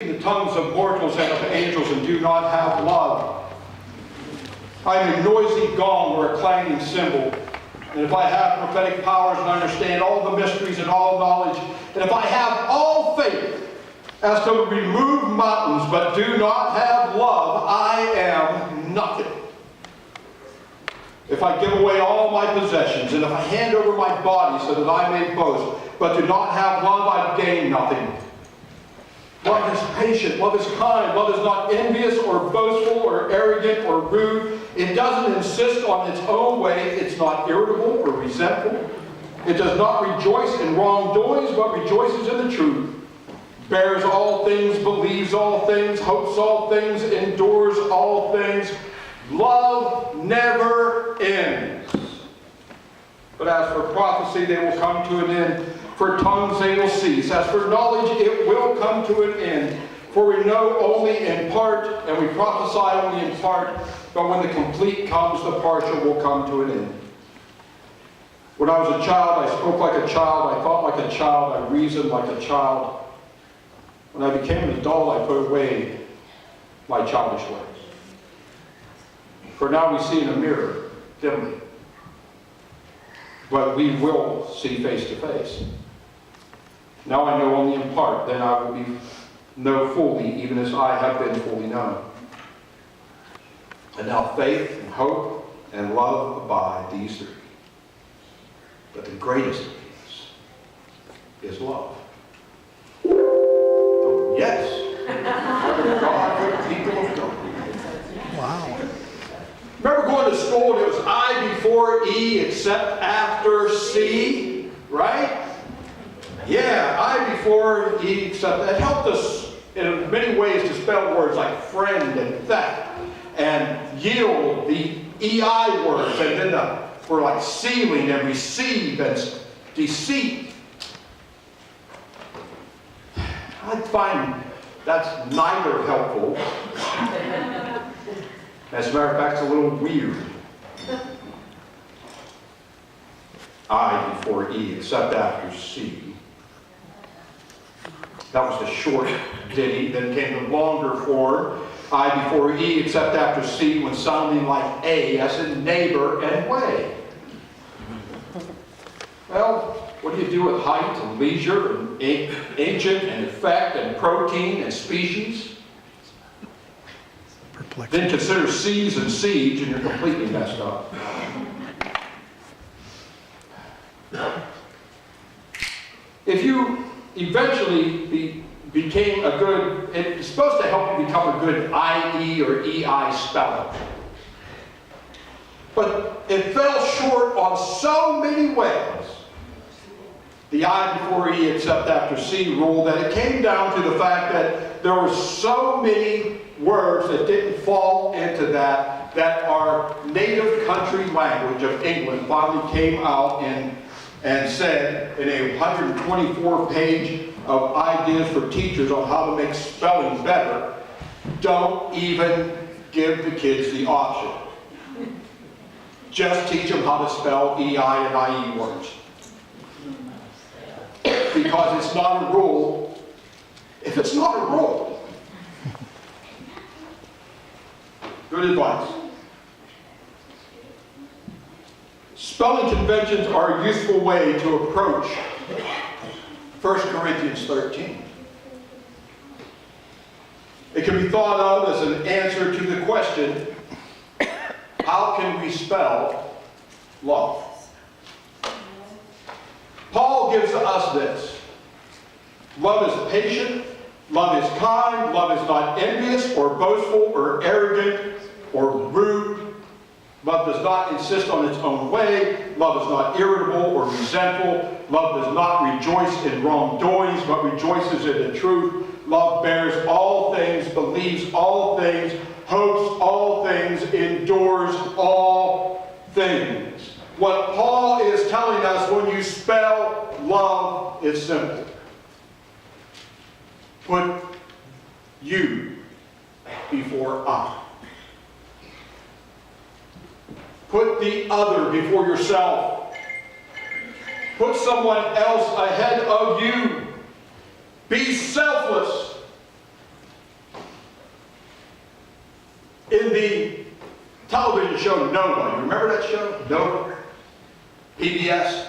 the tongues of mortals and of angels and do not have love, I am a noisy gong or a clanging cymbal. And if I have prophetic powers and understand all the mysteries and all knowledge, and if I have all faith as to remove mountains but do not have love, I am nothing. If I give away all my possessions, and if I hand over my body so that I may boast, but do not have love, I gain nothing. Love is patient, love is kind, love is not envious or boastful or arrogant or rude. It doesn't insist on its own way. It's not irritable or resentful. It does not rejoice in wrongdoings, but rejoices in the truth. Bears all things, believes all things, hopes all things, endures all things. Love never ends. But as for prophecy, they will come to an end. For tongues they will cease. As for knowledge, it will come to an end. For we know only in part, and we prophesy only in part, but when the complete comes, the partial will come to an end. When I was a child, I spoke like a child, I thought like a child, I reasoned like a child. When I became an adult, I put away my childish ways. For now we see in a mirror, dimly. But we will see face to face. Now I know only in part, then I will know fully, even as I have been fully known. And now faith and hope and love abide, these three. But the greatest of these is love. So yes, God, good people of God. Wow. Remember going to school and it was I before E except after C, right? Yeah, I before E except. That helped us in many ways to spell words like friend and theft and yield, the EI words, and then we're like sealing and receive and deceit. I find that's neither helpful. As a matter of fact, it's a little weird. I before E, except after C. That was the short ditty. Then came the longer form. I before E, except after C, when sounding like A, as in neighbor and way. Well, what do you do with height and leisure and ancient and effect and protein and species? Then consider C's and siege, and you're completely messed up. If you eventually became a good, it's supposed to help you become a good IE or EI speller. But it fell short on so many ways, the I before E except after C rule, that it came down to the fact that there were so many words that didn't fall into that our native country language of England finally came out and said in a 124-page of ideas for teachers on how to make spelling better, don't even give the kids the option. Just teach them how to spell EI and IE words. Because it's not a rule. If it's not a rule, good advice. Spelling conventions are a useful way to approach 1 Corinthians 13. It can be thought of as an answer to the question, how can we spell love? Paul gives us this. Love is patient, love is kind, love is not envious or boastful or arrogant or rude. Love does not insist on its own way. Love is not irritable or resentful. Love does not rejoice in wrongdoings, but rejoices in the truth. Love bears all things, believes all things, hopes all things, endures all things. What Paul is telling us when you spell love is simple. Put you before I. Put the other before yourself. Put someone else ahead of you. Be selfless. In the television show Nova, you remember that show? Nova? PBS?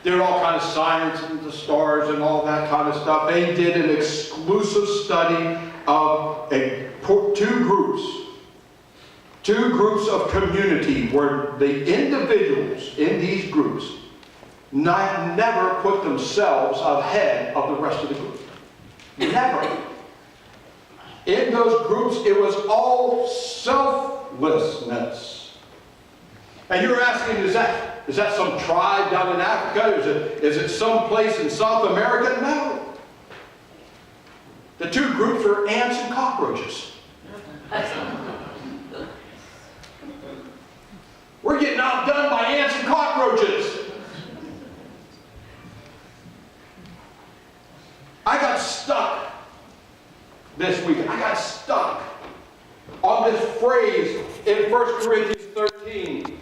There are all kind of science and the stars and all that kind of stuff. They did an exclusive study of two groups of community where the individuals in these groups never put themselves ahead of the rest of the group. Never. In those groups, it was all selflessness. And you're asking, is that some tribe down in Africa? Is it some place in South America? No. The two groups are ants and cockroaches. We're getting outdone by ants and cockroaches. I got stuck this week. I got stuck on this phrase in 1 Corinthians 13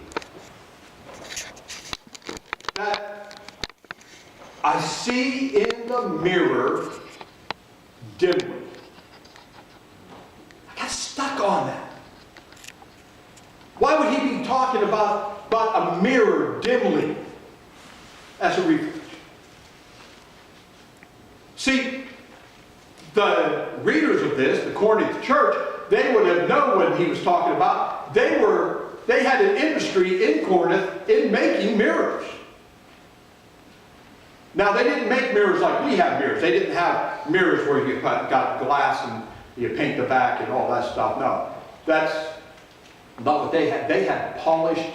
that I see in the mirror dimly. I got stuck on that. Why would he be talking about a mirror dimly as a reflection? See, the readers of this, the Corinth church, they would have known what he was talking about. They had an industry in Corinth in making mirrors. Now, they didn't make mirrors like we have mirrors. They didn't have mirrors where you got glass and you paint the back and all that stuff. No, that's not what they had. They had polished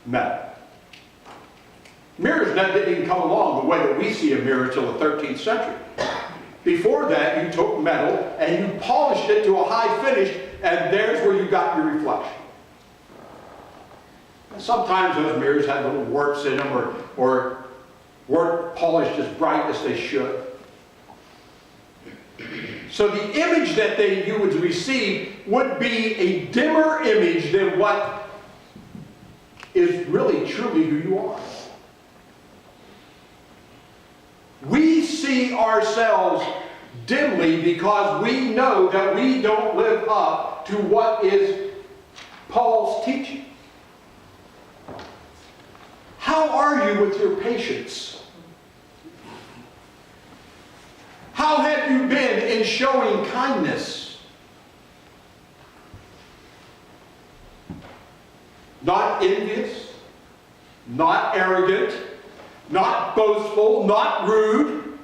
metal. Mirrors didn't even come along the way that we see a mirror till the 13th century. Before that, you took metal and you polished it to a high finish, and there's where you got your reflection. And sometimes those mirrors had little warts in them or weren't polished as bright as they should. So the image that you would receive would be a dimmer image than what is really truly who you are. We see ourselves dimly because we know that we don't live up to what is Paul's teaching. How are you with your patience? How have you been in showing kindness? Not envious, not arrogant, not boastful, not rude,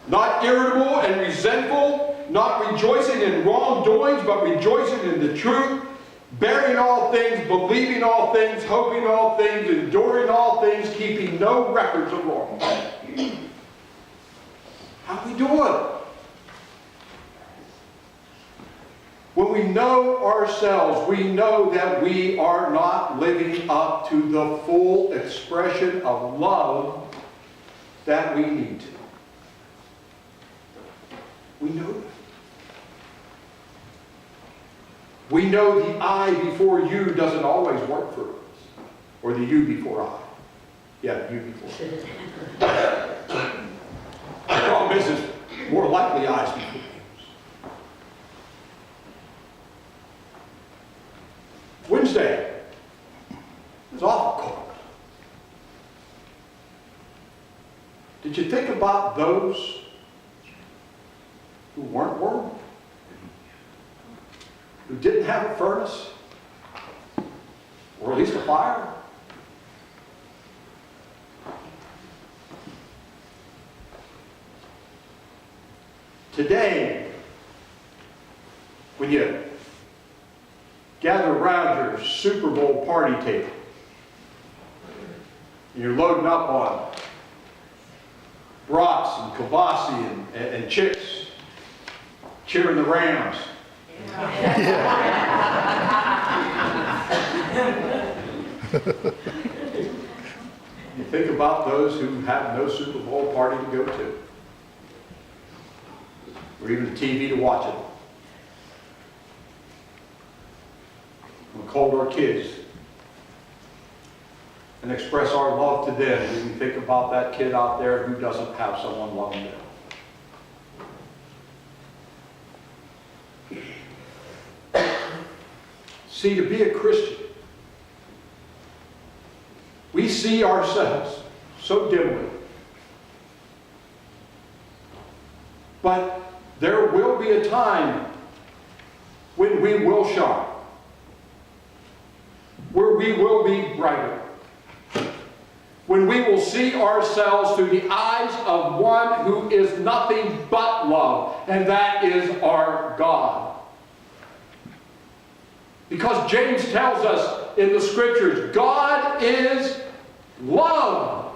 not irritable and resentful, not rejoicing in wrongdoings, but rejoicing in the truth, bearing all things, believing all things, hoping all things, enduring all things, keeping no records of wrong. How are we doing? When we know ourselves, we know that we are not living up to the full expression of love that we need to. We know that. We know the I before you doesn't always work for us. Or the you before I. Yeah, you before I. The problem is it's more likely I's before you. Wednesday, it was awful cold. Did you think about those who weren't warm? Who didn't have a furnace? Or at least a fire? Today, when you gather around your Super Bowl party table, and you're loading up on brats and kibasi and chips, cheering the Rams. You think about those who have no Super Bowl party to go to, or even TV to watch it. We'll call our kids and express our love to them. You can think about that kid out there who doesn't have someone loving them. See, to be a Christian, we see ourselves so dimly. But there will be a time when we will shine, where we will be brighter, when we will see ourselves through the eyes of one who is nothing but love, and that is our God. Because James tells us in the Scriptures, God is love.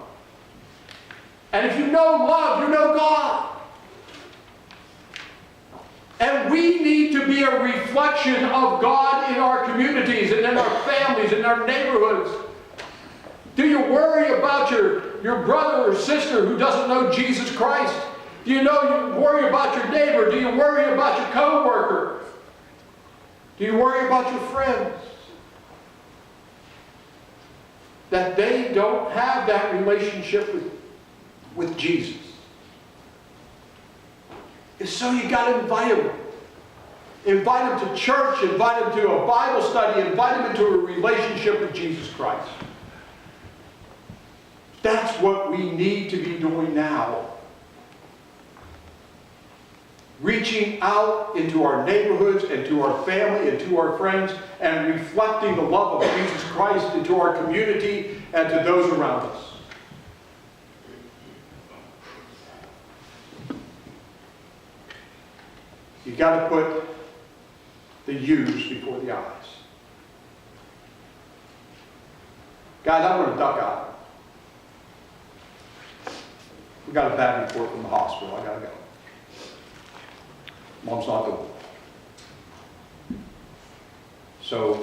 And if you know love, you know God. And we need to be a reflection of God in our communities and in our families, in our neighborhoods. Do you worry about your brother or sister who doesn't know Jesus Christ? Do you worry about your neighbor? Do you worry about your co-worker? Do you worry about your friends? That they don't have that relationship with Jesus. And so you got to invite them. Invite them to church, invite them to a Bible study, invite them into a relationship with Jesus Christ. That's what we need to be doing now. Reaching out into our neighborhoods and to our family and to our friends and reflecting the love of Jesus Christ into our community and to those around us. You've got to put the yous before the eyes. Guys, I'm going to duck out. We got a bad report from the hospital. I got to go. Mom's not doing it. So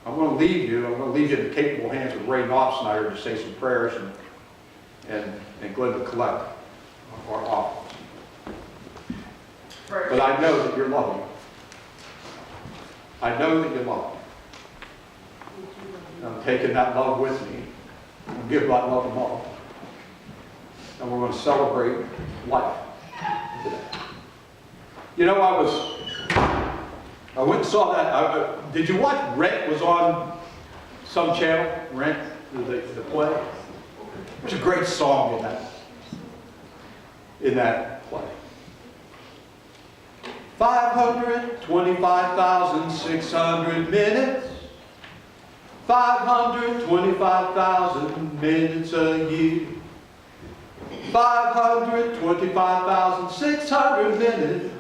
I'm going to leave you. I'm going to leave you in the capable hands of Ray Knopfsnyder to say some prayers and Glenda Collect, our office. But I know that you're loving. I know that you're loving. I'm taking that love with me and give that love and love. And we're going to celebrate life today. You know, I went and saw that. Did you watch Rent? Was on some channel, Rent, the play. There's a great song in that play. 525,600 minutes. 525,000 minutes a year. 525,600 minutes.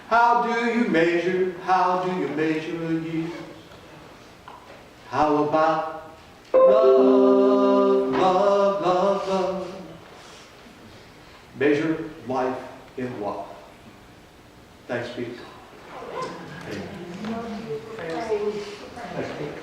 How do you measure a year? How about love, love, love, love? Measure life in love. Thanks be to God. Amen.